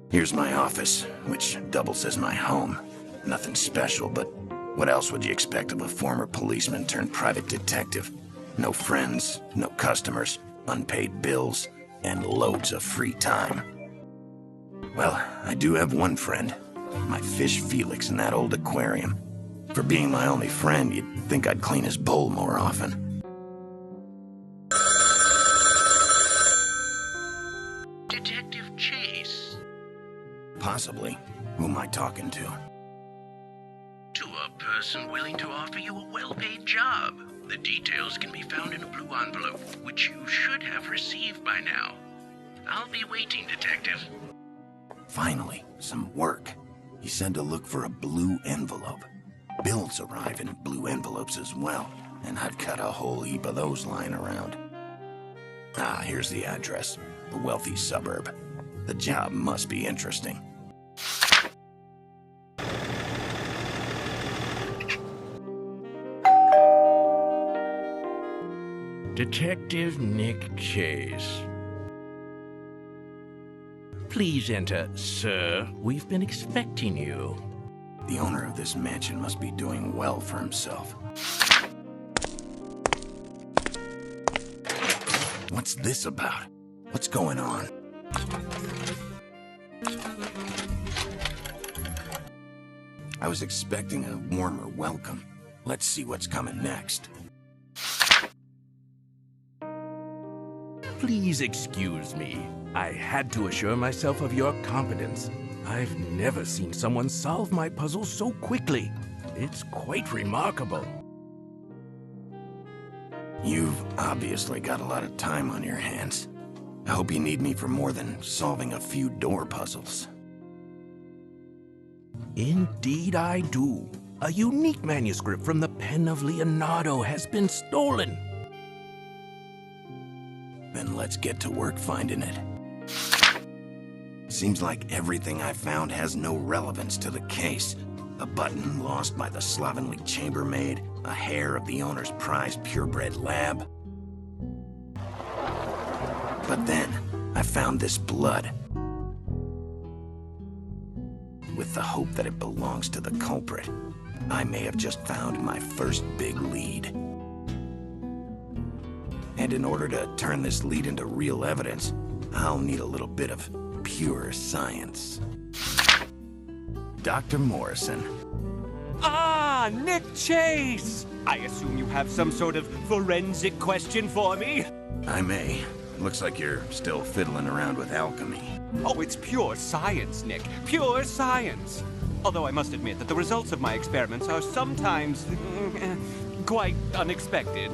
Here's my office, which doubles as my home. Nothing special, but what else would you expect of a former policeman turned private detective? No friends, no customers, unpaid bills, and loads of free time. Well, I do have one friend. My fish Felix in that old aquarium. For being my only friend, you'd think I'd clean his bowl more often. Detective Chase. Possibly. Who am I talking to? To a person willing to offer you a well-paid job. The details can be found in a blue envelope, which you should have received by now. I'll be waiting, Detective. Finally, some work. He said to look for a blue envelope. Bills arrive in blue envelopes as well, and I've got a whole heap of those lying around. Ah, here's the address. A wealthy suburb. The job must be interesting. Detective Nick Chase. Please enter, sir. We've been expecting you. The owner of this mansion must be doing well for himself. What's this about? What's going on? I was expecting a warmer welcome. Let's see what's coming next. Please excuse me. I had to assure myself of your competence. I've never seen someone solve my puzzle so quickly. It's quite remarkable. You've obviously got a lot of time on your hands. I hope you need me for more than solving a few door puzzles. Indeed I do. A unique manuscript from the pen of Leonardo has been stolen. Then let's get to work finding it. Seems like everything I found has no relevance to the case. A button lost by the slovenly chambermaid, a hair of the owner's prized purebred lab. But then, I found this blood. With the hope that it belongs to the culprit, I may have just found my first big lead. And in order to turn this lead into real evidence, I'll need a little bit of pure science. Dr. Morrison. Ah, Nick Chase! I assume you have some sort of forensic question for me? I may. Looks like you're still fiddling around with alchemy. Oh, it's pure science, Nick. Pure science. Although I must admit that the results of my experiments are sometimes quite unexpected.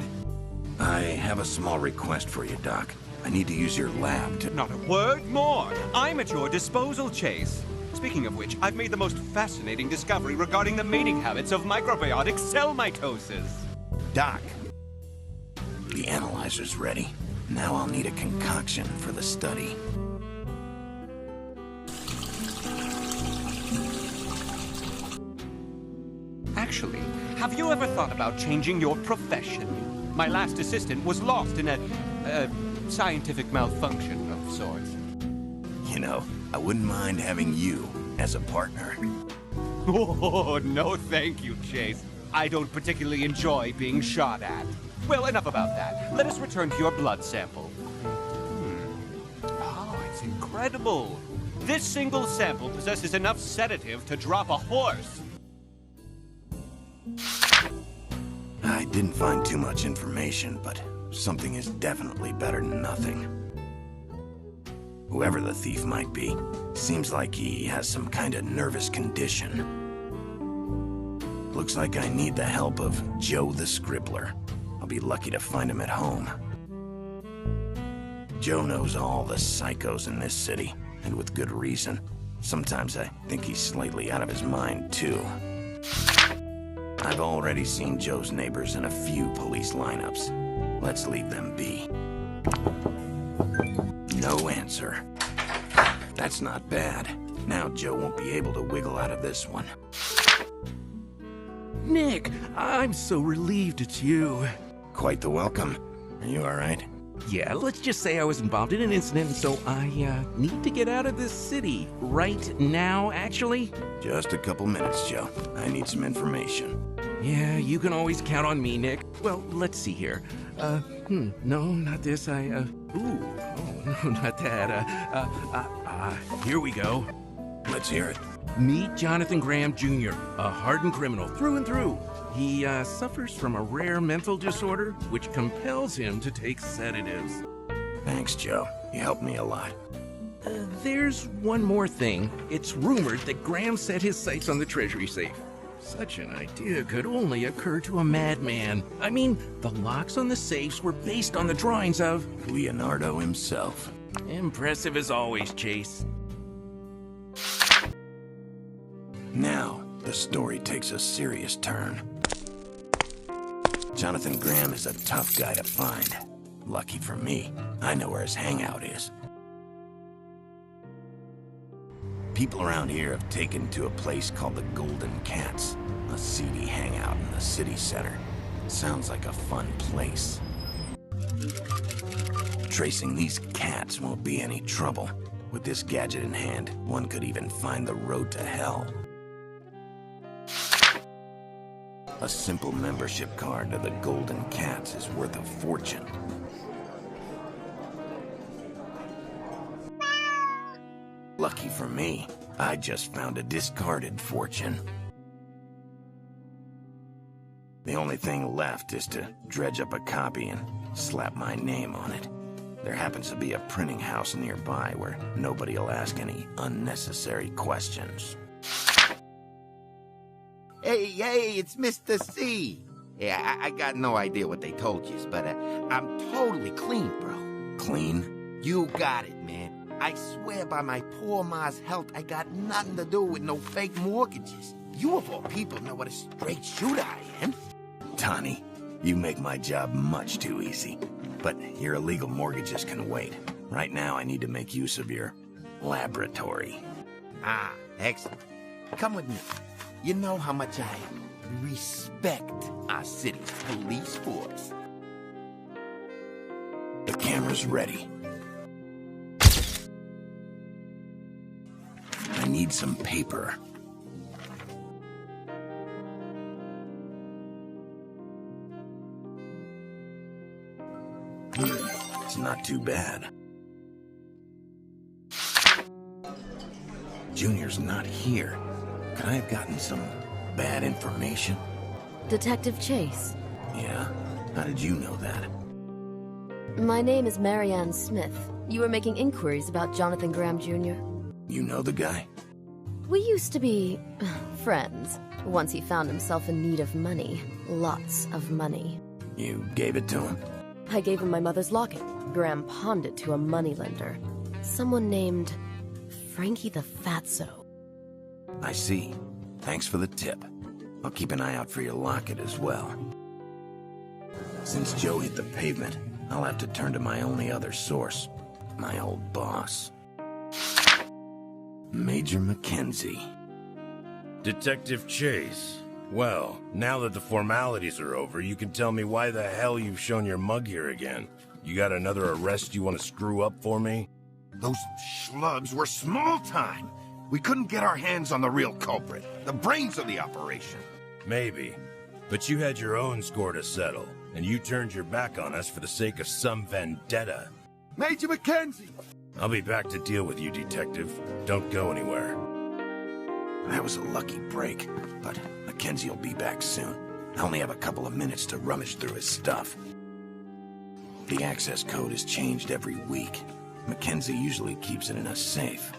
I have a small request for you, Doc. I need to use your lab to... Not a word more. I'm at your disposal, Chase. Speaking of which, I've made the most fascinating discovery regarding the mating habits of microbiotic cell mitosis. Doc. The analyzer's ready. Now I'll need a concoction for the study. Actually, have you ever thought about changing your profession? My last assistant was lost in a scientific malfunction of sorts. You know, I wouldn't mind having you as a partner. Oh, no thank you, Chase. I don't particularly enjoy being shot at. Well, enough about that. Let us return to your blood sample. Oh, it's incredible. This single sample possesses enough sedative to drop a horse. I didn't find too much information, but something is definitely better than nothing. Whoever the thief might be, seems like he has some kind of nervous condition. Looks like I need the help of Joe the Scribbler. I'll be lucky to find him at home. Joe knows all the psychos in this city, and with good reason. Sometimes I think he's slightly out of his mind, too. I've already seen Joe's neighbors in a few police lineups. Let's leave them be. No answer. That's not bad. Now Joe won't be able to wiggle out of this one. Nick, I'm so relieved it's you. Quite the welcome. Are you all right? Yeah, let's just say I was involved in an incident, and so I need to get out of this city right now, actually. Just a couple minutes, Joe. I need some information. Yeah, you can always count on me, Nick. Well, let's see here. No, not this. No, not that. Here we go. Let's hear it. Meet Jonathan Graham Jr., a hardened criminal through and through. He suffers from a rare mental disorder which compels him to take sedatives. Thanks, Joe. You helped me a lot. There's one more thing. It's rumored that Graham set his sights on the treasury safe. Such an idea could only occur to a madman. I mean, the locks on the safes were based on the drawings of Leonardo himself. Impressive as always, Chase. Now, the story takes a serious turn. Jonathan Graham is a tough guy to find. Lucky for me, I know where his hangout is. People around here have taken to a place called the Golden Cats, a seedy hangout in the city center. Sounds like a fun place. Tracing these cats won't be any trouble. With this gadget in hand, one could even find the road to hell. A simple membership card to the Golden Cats is worth a fortune. Lucky for me, I just found a discarded fortune. The only thing left is to dredge up a copy and slap my name on it. There happens to be a printing house nearby where nobody will ask any unnecessary questions. Hey, it's Mr. C. Yeah, I got no idea what they told you, but I'm totally clean, bro. Clean? You got it, man. I swear by my poor ma's health, I got nothing to do with no fake mortgages. You of all people know what a straight shooter I am. Tani, you make my job much too easy. But your illegal mortgages can wait. Right now, I need to make use of your laboratory. Ah, excellent. Come with me. You know how much I respect our city's police force. The camera's ready. I need some paper. It's not too bad. Junior's not here. Could I have gotten some bad information? Detective Chase. Yeah? How did you know that? My name is Marianne Smith. You were making inquiries about Jonathan Graham Jr. You know the guy? We used to be friends, once he found himself in need of money. Lots of money. You gave it to him? I gave him my mother's locket. Graham pawned it to a moneylender. Someone named Frankie the Fatso. I see. Thanks for the tip. I'll keep an eye out for your locket as well. Since Joe hit the pavement, I'll have to turn to my only other source. My old boss. Major Mackenzie. Detective Chase. Well, now that the formalities are over, you can tell me why the hell you've shown your mug here again. You got another arrest you want to screw up for me? Those slugs were small time. We couldn't get our hands on the real culprit, the brains of the operation. Maybe. But you had your own score to settle, and you turned your back on us for the sake of some vendetta. Major Mackenzie! I'll be back to deal with you, Detective. Don't go anywhere. That was a lucky break, but Mackenzie will be back soon. I only have a couple of minutes to rummage through his stuff. The access code is changed every week. Mackenzie usually keeps it in a safe.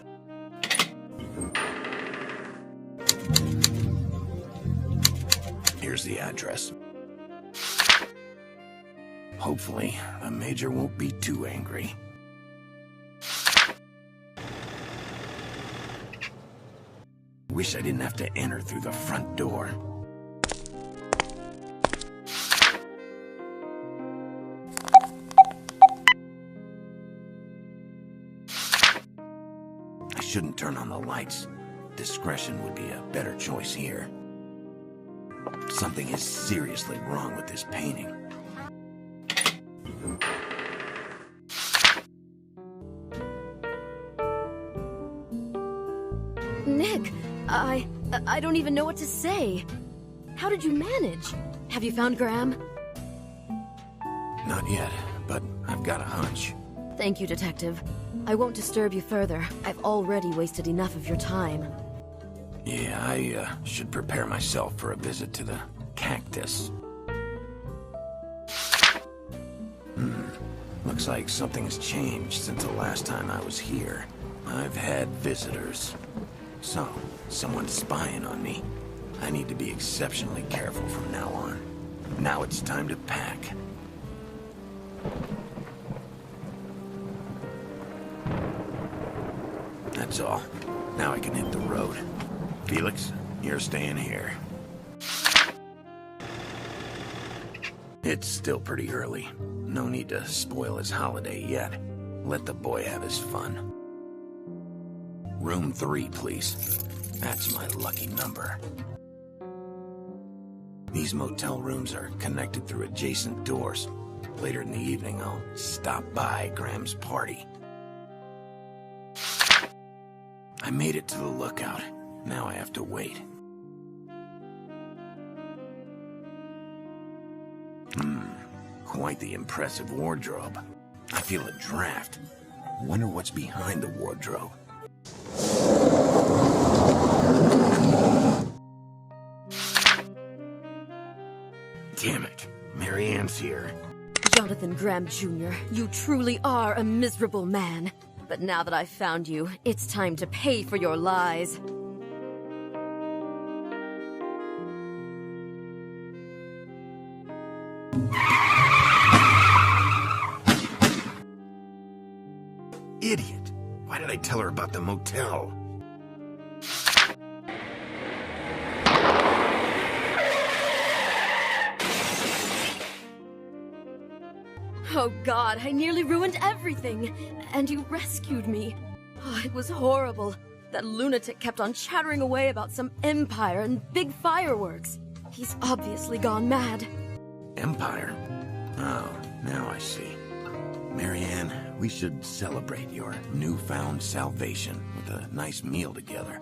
Here's the address. Hopefully, the Major won't be too angry. Wish I didn't have to enter through the front door. I shouldn't turn on the lights. Discretion would be a better choice here. Something is seriously wrong with this painting. Nick, I don't even know what to say. How did you manage? Have you found Graham? Not yet, but I've got a hunch. Thank you, Detective. I won't disturb you further. I've already wasted enough of your time. Yeah, I should prepare myself for a visit to the cactus. Looks like something has changed since the last time I was here. I've had visitors. So, someone's spying on me. I need to be exceptionally careful from now on. Now it's time to pack. That's all. Now I can hit the road. Felix, you're staying here. It's still pretty early. No need to spoil his holiday yet. Let the boy have his fun. Room 3, please. That's my lucky number. These motel rooms are connected through adjacent doors. Later in the evening, I'll stop by Graham's party. I made it to the lookout. Now I have to wait. Quite the impressive wardrobe. I feel a draft. Wonder what's behind the wardrobe. Damn it. Mary Ann's here. Jonathan Graham Jr., you truly are a miserable man. But now that I've found you, it's time to pay for your lies. Idiot. Why did I tell her about the motel? Oh God, I nearly ruined everything. And you rescued me. Oh, it was horrible. That lunatic kept on chattering away about some empire and big fireworks. He's obviously gone mad. Empire? Oh, now I see. Mary Ann, we should celebrate your newfound salvation with a nice meal together.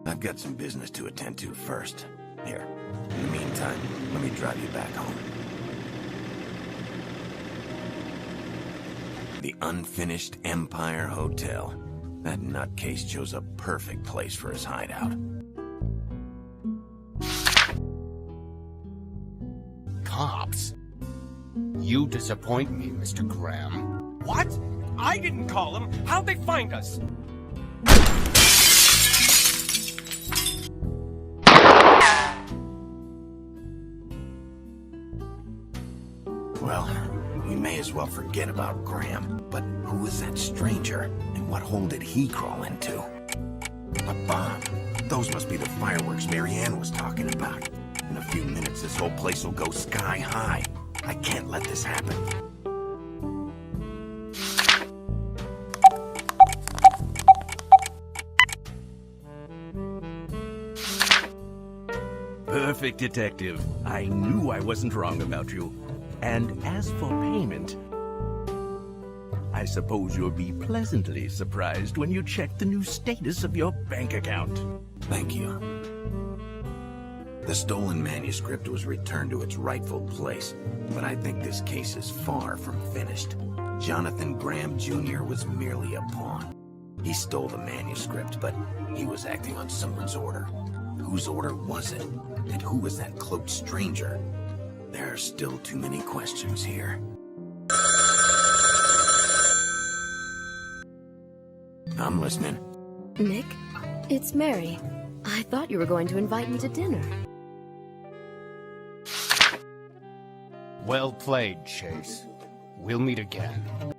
I've got some business to attend to first. Here, in the meantime, let me drive you back home. The Unfinished Empire Hotel. That nutcase chose a perfect place for his hideout. Cops? You disappoint me, Mr. Graham. What? I didn't call them. How'd they find us? Well, we may as well forget about Graham. But who was that stranger? And what hole did he crawl into? A bomb. Those must be the fireworks Mary Ann was talking about. In a few minutes, this whole place will go sky high. I can't let this happen. Perfect, Detective. I knew I wasn't wrong about you. And as for payment, I suppose you'll be pleasantly surprised when you check the new status of your bank account. Thank you. The stolen manuscript was returned to its rightful place, but I think this case is far from finished. Jonathan Graham Jr. was merely a pawn. He stole the manuscript, but he was acting on someone's order. Whose order was it? And who was that cloaked stranger? There are still too many questions here. I'm listening. Nick, it's Mary. I thought you were going to invite me to dinner. Well played, Chase. We'll meet again.